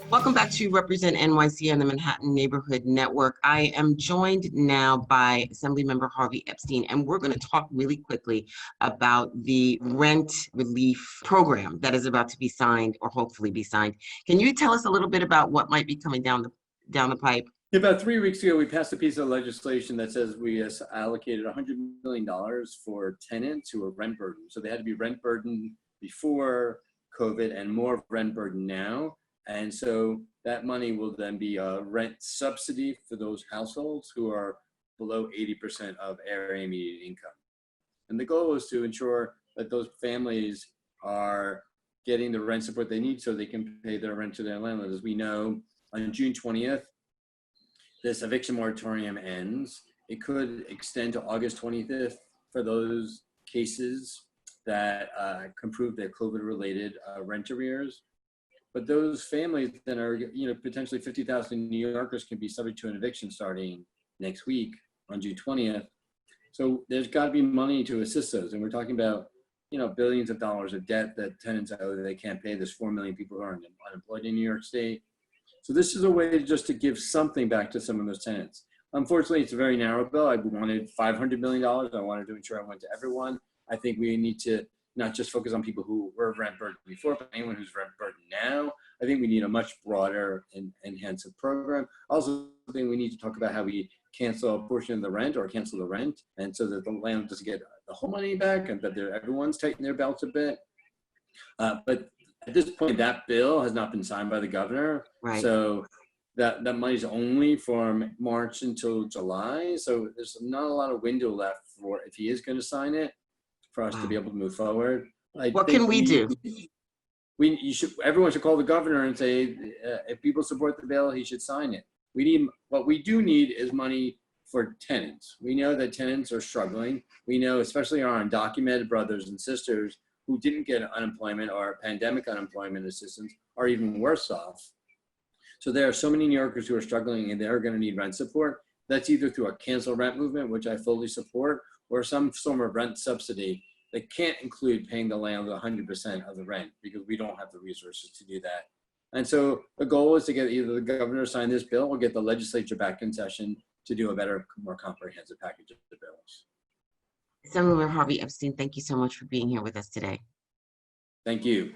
Welcome back to Represent NYC on the Manhattan Neighborhood Network. I am joined now by Assemblymember Harvey Epstein, and we're going to talk really quickly about the rent relief program that is about to be signed or hopefully be signed. Can you tell us a little bit about what might be coming down the pipe? About 3 weeks ago, we passed a piece of legislation that says we allocated $100 million for tenants who are rent burdened. So they had to be rent burdened before COVID and more rent burdened now. And so that money will then be a rent subsidy for those households who are below 80% of area median income. And the goal is to ensure that those families are getting the rent support they need so they can pay their rent to their landlords. As we know, on June 20th, this eviction moratorium ends. It could extend to August 25th for those cases that can prove their COVID-related rent arrears. But those families that are, potentially 50,000 New Yorkers can be subject to an eviction starting next week on June 20th. So there's got to be money to assist those. And we're talking about, billions of dollars of debt that tenants owe that they can't pay. There's 4 million people who are unemployed in New York State. So this is a way just to give something back to some of those tenants. Unfortunately, it's a very narrow bill. I wanted $500 million. I wanted to ensure it went to everyone. I think we need to not just focus on people who were rent burdened before, but anyone who's rent burdened now. I think we need a much broader and enhanced program. I also think we need to talk about how we cancel a portion of the rent or cancel the rent, and so that the landlord doesn't get the whole money back and that everyone's tightening their belts a bit. But at this point, that bill has not been signed by the governor. Right. So that money's only from March until July. So there's not a lot of window left for, if he is going to sign it, for us to be able to move forward. What can we do? Everyone should call the governor and say, if people support the bill, he should sign it. What we do need is money for tenants. We know that tenants are struggling. We know, especially our undocumented brothers and sisters who didn't get unemployment or pandemic unemployment assistance are even worse off. So there are so many New Yorkers who are struggling and they're going to need rent support. That's either through a cancel rent movement, which I fully support, or some form of rent subsidy that can't include paying the landlord 100% of the rent because we don't have the resources to do that. And so the goal is to get either the governor to sign this bill or get the legislature back in session to do a better, more comprehensive package of the bills. Assemblymember Harvey Epstein, thank you so much for being here with us today. Thank you.